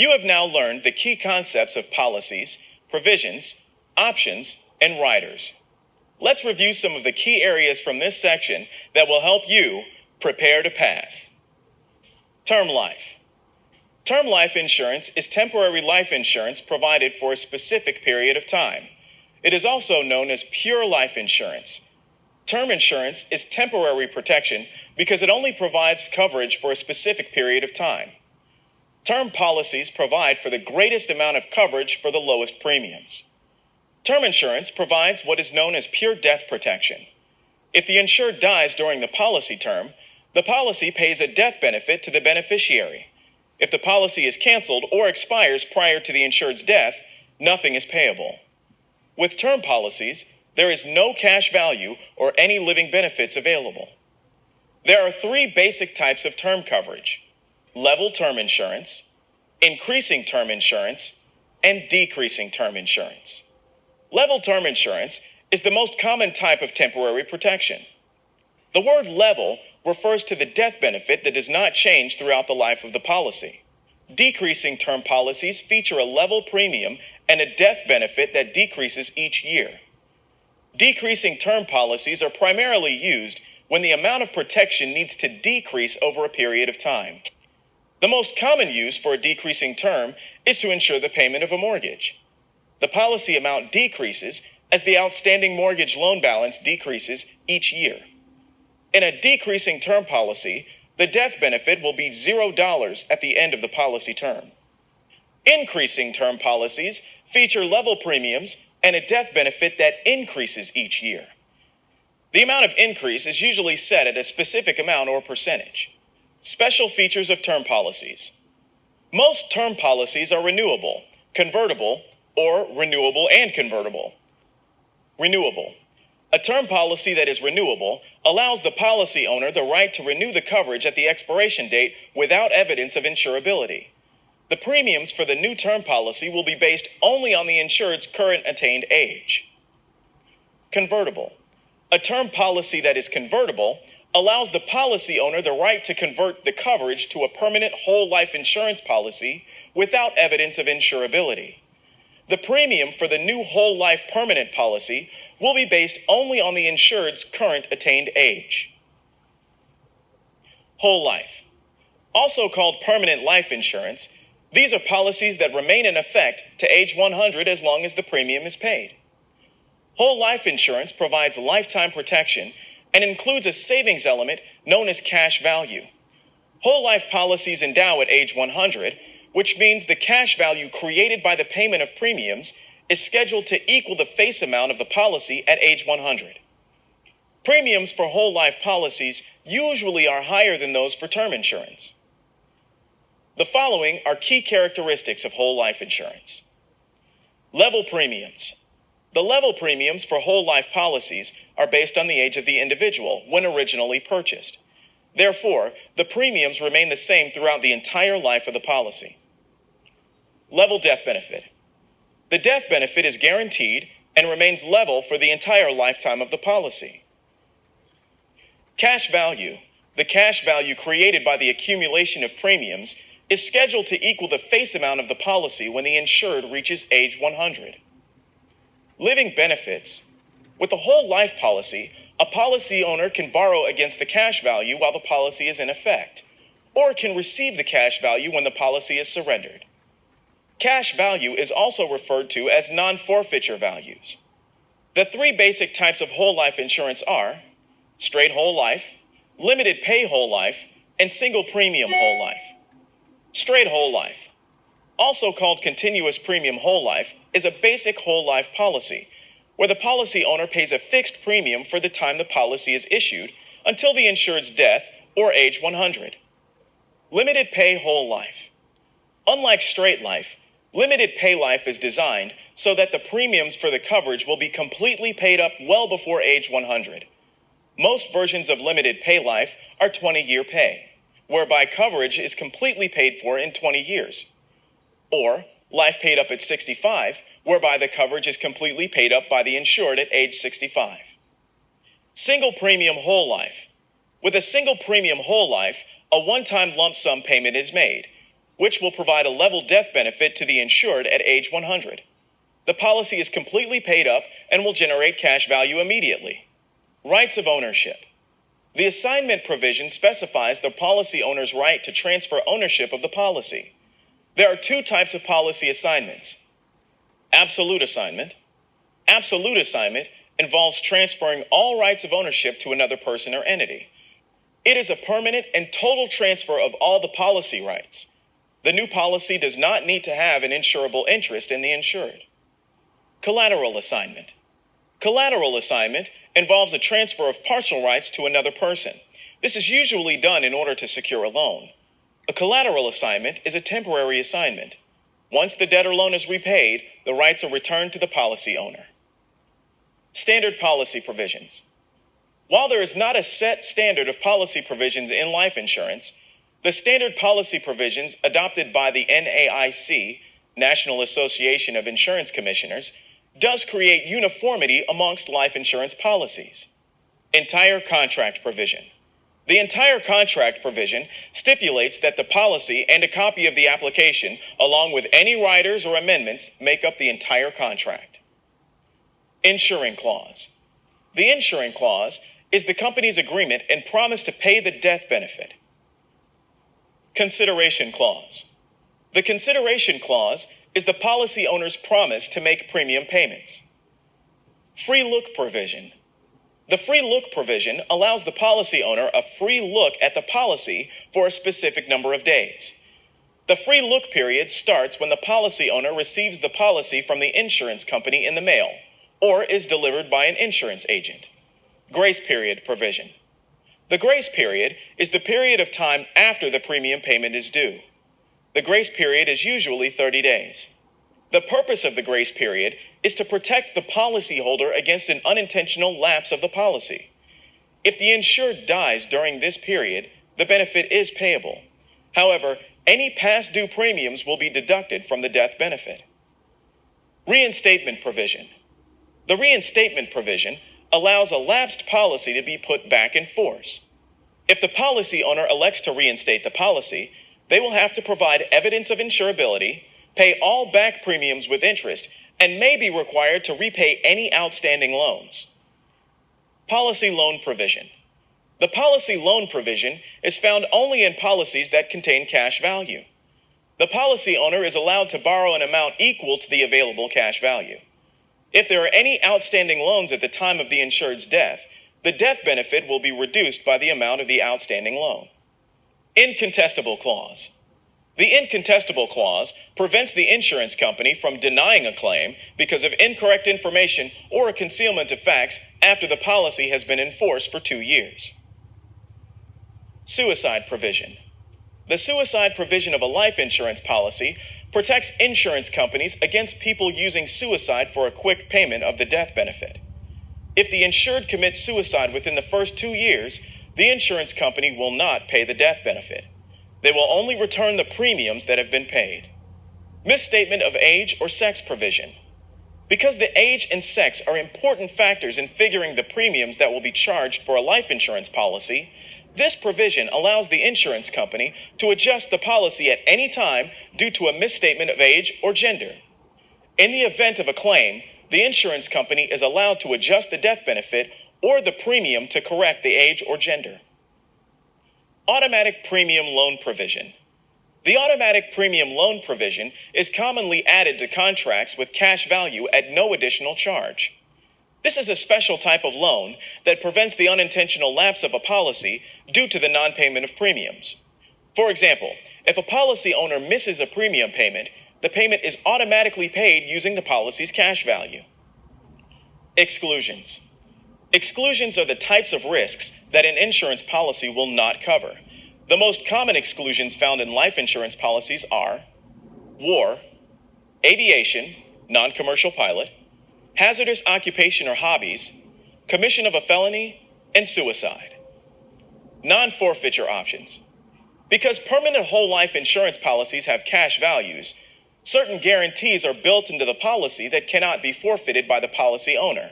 You have now learned the key concepts of policies, provisions, options, and riders. Let's review some of the key areas from this section that will help you prepare to pass. Term life. Term life insurance is temporary life insurance provided for a specific period of time. It is also known as pure life insurance. Term insurance is temporary protection because it only provides coverage for a specific period of time. Term policies provide for the greatest amount of coverage for the lowest premiums. Term insurance provides what is known as pure death protection. If the insured dies during the policy term, the policy pays a death benefit to the beneficiary. If the policy is canceled or expires prior to the insured's death, nothing is payable. With term policies, there is no cash value or any living benefits available. There are three basic types of term coverage: level term insurance, increasing term insurance, and decreasing term insurance. Level term insurance is the most common type of temporary protection. The word level refers to the death benefit that does not change throughout the life of the policy. Decreasing term policies feature a level premium and a death benefit that decreases each year. Decreasing term policies are primarily used when the amount of protection needs to decrease over a period of time. The most common use for a decreasing term is to ensure the payment of a mortgage. The policy amount decreases as the outstanding mortgage loan balance decreases each year. In a decreasing term policy, the death benefit will be $0 at the end of the policy term. Increasing term policies feature level premiums and a death benefit that increases each year. The amount of increase is usually set at a specific amount or percentage. Special features of term policies. Most term policies are renewable, convertible, or renewable and convertible. Renewable. A term policy that is renewable allows the policy owner the right to renew the coverage at the expiration date without evidence of insurability. The premiums for the new term policy will be based only on the insured's current attained age. Convertible. A term policy that is convertible allows the policy owner the right to convert the coverage to a permanent whole life insurance policy without evidence of insurability. The premium for the new whole life permanent policy will be based only on the insured's current attained age. Whole life. Also called permanent life insurance, these are policies that remain in effect to age 100 as long as the premium is paid. Whole life insurance provides lifetime protection and includes a savings element known as cash value. Whole life policies endow at age 100, which means the cash value created by the payment of premiums is scheduled to equal the face amount of the policy at age 100. Premiums for whole life policies usually are higher than those for term insurance. The following are key characteristics of whole life insurance. Level premiums. The level premiums for whole life policies are based on the age of the individual when originally purchased. Therefore, the premiums remain the same throughout the entire life of the policy. Level death benefit. The death benefit is guaranteed and remains level for the entire lifetime of the policy. Cash value. The cash value created by the accumulation of premiums is scheduled to equal the face amount of the policy when the insured reaches age 100. Living benefits. With a whole life policy, a policy owner can borrow against the cash value while the policy is in effect, or can receive the cash value when the policy is surrendered. Cash value is also referred to as non-forfeiture values. The three basic types of whole life insurance are straight whole life, limited pay whole life, and single premium whole life. Straight whole life, also called continuous premium whole life, is a basic whole life policy where the policy owner pays a fixed premium for the time the policy is issued until the insured's death or age 100. Limited pay whole life. Unlike straight life, limited pay life is designed so that the premiums for the coverage will be completely paid up well before age 100. Most versions of limited pay life are 20-year pay, whereby coverage is completely paid for in 20 years. Or life paid up at 65, whereby the coverage is completely paid up by the insured at age 65. Single premium whole life. With a single premium whole life, a one-time lump sum payment is made, which will provide a level death benefit to the insured at age 100. The policy is completely paid up and will generate cash value immediately. Rights of ownership. The assignment provision specifies the policy owner's right to transfer ownership of the policy. There are two types of policy assignments. Absolute assignment. Absolute assignment involves transferring all rights of ownership to another person or entity. It is a permanent and total transfer of all the policy rights. The new policy does not need to have an insurable interest in the insured. Collateral assignment. Collateral assignment involves a transfer of partial rights to another person. This is usually done in order to secure a loan. A collateral assignment is a temporary assignment. Once the debt or loan is repaid, the rights are returned to the policy owner. Standard policy provisions. While there is not a set standard of policy provisions in life insurance, the standard policy provisions adopted by the NAIC, National Association of Insurance Commissioners, does create uniformity amongst life insurance policies. Entire contract provision. The entire contract provision stipulates that the policy and a copy of the application, along with any riders or amendments, make up the entire contract. Insuring clause. The insuring clause is the company's agreement and promise to pay the death benefit. Consideration clause. The consideration clause is the policy owner's promise to make premium payments. Free look provision. The free look provision allows the policy owner a free look at the policy for a specific number of days. The free look period starts when the policy owner receives the policy from the insurance company in the mail or is delivered by an insurance agent. Grace period provision. The grace period is the period of time after the premium payment is due. The grace period is usually 30 days. The purpose of the grace period is to protect the policyholder against an unintentional lapse of the policy. If the insured dies during this period, the benefit is payable. However, any past due premiums will be deducted from the death benefit. Reinstatement provision. The reinstatement provision allows a lapsed policy to be put back in force. If the policy owner elects to reinstate the policy, they will have to provide evidence of insurability, pay all back premiums with interest, and may be required to repay any outstanding loans. Policy loan provision. The policy loan provision is found only in policies that contain cash value. The policy owner is allowed to borrow an amount equal to the available cash value. If there are any outstanding loans at the time of the insured's death, the death benefit will be reduced by the amount of the outstanding loan. Incontestable clause. The incontestable clause prevents the insurance company from denying a claim because of incorrect information or a concealment of facts after the policy has been in force for 2 years. Suicide provision. The suicide provision of a life insurance policy protects insurance companies against people using suicide for a quick payment of the death benefit. If the insured commits suicide within the first 2 years, the insurance company will not pay the death benefit. They will only return the premiums that have been paid. Misstatement of age or sex provision. Because the age and sex are important factors in figuring the premiums that will be charged for a life insurance policy, this provision allows the insurance company to adjust the policy at any time due to a misstatement of age or gender. In the event of a claim, the insurance company is allowed to adjust the death benefit or the premium to correct the age or gender. Automatic premium loan provision. The automatic premium loan provision is commonly added to contracts with cash value at no additional charge. This is a special type of loan that prevents the unintentional lapse of a policy due to the non-payment of premiums. For example, if a policy owner misses a premium payment, the payment is automatically paid using the policy's cash value. Exclusions. Exclusions are the types of risks that an insurance policy will not cover. The most common exclusions found in life insurance policies are war, aviation, non-commercial pilot, hazardous occupation or hobbies, commission of a felony, and suicide. Non-forfeiture options. Because permanent whole life insurance policies have cash values, certain guarantees are built into the policy that cannot be forfeited by the policy owner.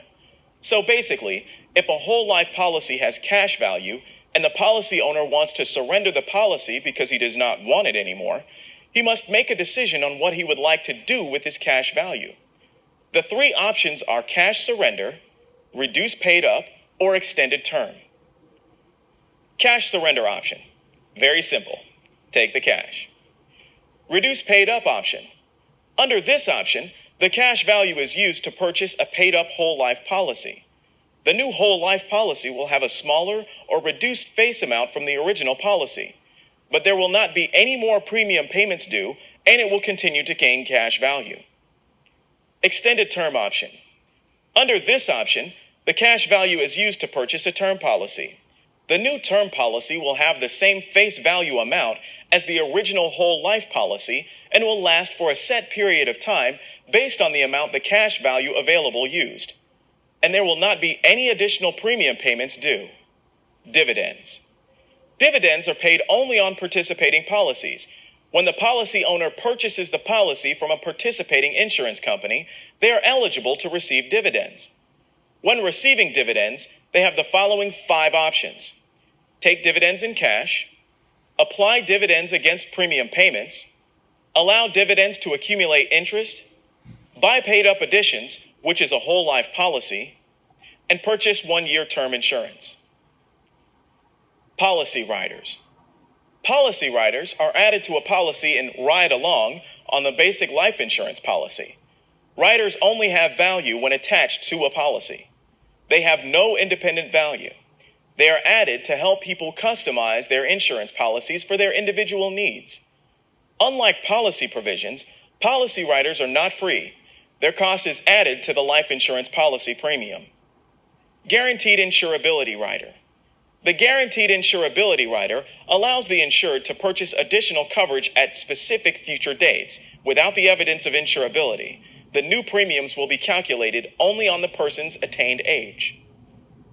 So basically, if a whole life policy has cash value and the policy owner wants to surrender the policy because he does not want it anymore, He must make a decision on what he would like to do with his cash value. The three options are cash surrender, reduce paid up, or extended term. Cash surrender option. Very simple. Take the cash. Reduce paid up option. Under this option, the cash value is used to purchase a paid up whole life policy. The new whole life policy will have a smaller or reduced face amount from the original policy, but there will not be any more premium payments due, and it will continue to gain cash value. Extended term option. Under this option, the cash value is used to purchase a term policy. The new term policy will have the same face value amount as the original whole life policy and will last for a set period of time based on the amount the cash value available used. And there will not be any additional premium payments due. Dividends. Dividends are paid only on participating policies. When the policy owner purchases the policy from a participating insurance company, they are eligible to receive dividends. When receiving dividends, they have the following 5 options. Take dividends in cash, apply dividends against premium payments, allow dividends to accumulate interest, buy paid up additions, which is a whole life policy, and purchase 1-year term insurance. Policy riders. Policy riders are added to a policy and ride along on the basic life insurance policy. Riders only have value when attached to a policy. They have no independent value. They are added to help people customize their insurance policies for their individual needs. Unlike policy provisions, policy riders are not free. Their cost is added to the life insurance policy premium. Guaranteed insurability rider. The guaranteed insurability rider allows the insured to purchase additional coverage at specific future dates without the evidence of insurability. The new premiums will be calculated only on the person's attained age.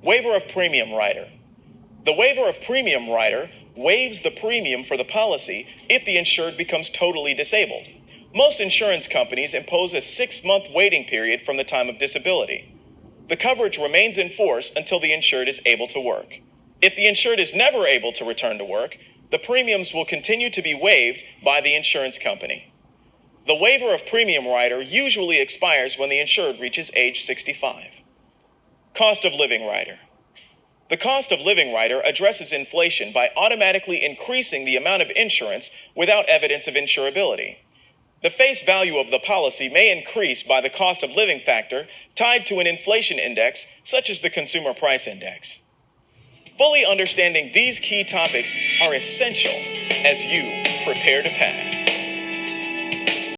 Waiver of premium rider. The waiver of premium rider waives the premium for the policy if the insured becomes totally disabled. Most insurance companies impose a 6-month waiting period from the time of disability. The coverage remains in force until the insured is able to work. If the insured is never able to return to work, the premiums will continue to be waived by the insurance company. The waiver of premium rider usually expires when the insured reaches age 65. Cost of living rider. The cost of living rider addresses inflation by automatically increasing the amount of insurance without evidence of insurability. The face value of the policy may increase by the cost of living factor tied to an inflation index such as the Consumer Price Index. Fully understanding these key topics are essential as you prepare to pass.